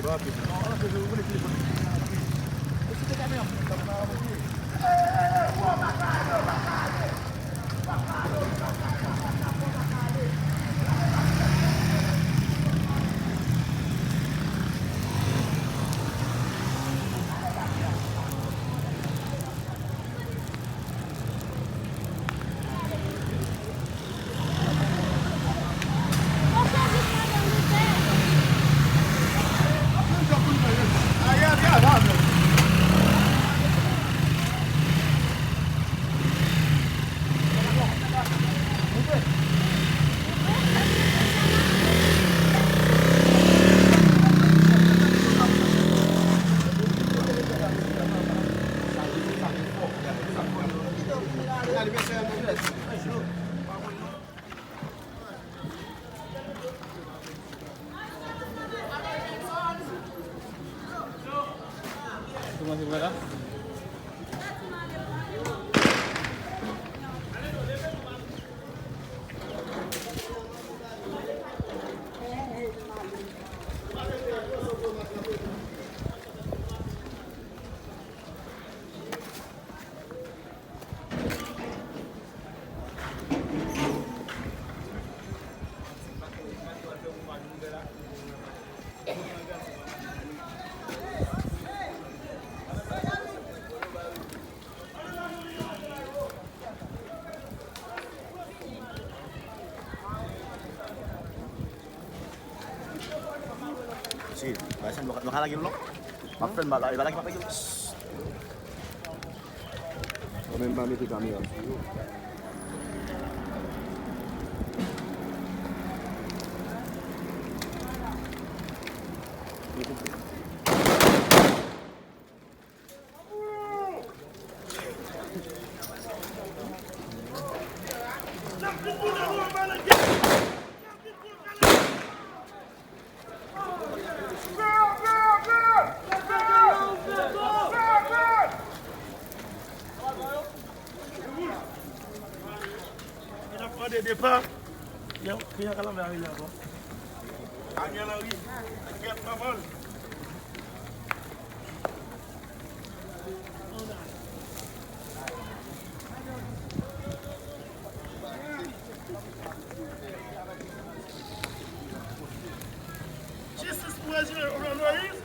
rápido. Ahora que se vuelve el equipo. Esse que é mesmo, tá na hora aqui. Aí é agradável. Itu masih berapa? Si, biasanya dua lagi dulu. Maafkan mbak, iba lagi pakai dulu. Kami mami itu kami ya. Des départs, il y a quand même arrivé là-bas. Daniel Henry, regarde pas mal. Jesus president Ronald Reagan.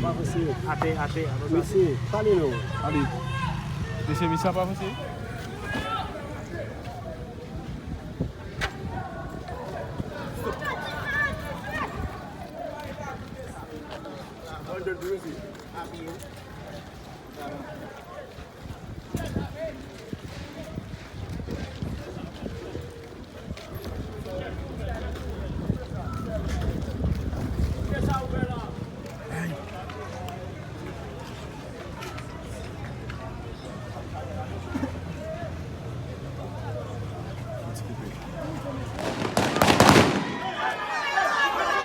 Pas possible. Ate, ate. Ano sa Monsieur, parlez-nous. Allez. Laissez ça pas passer. Under the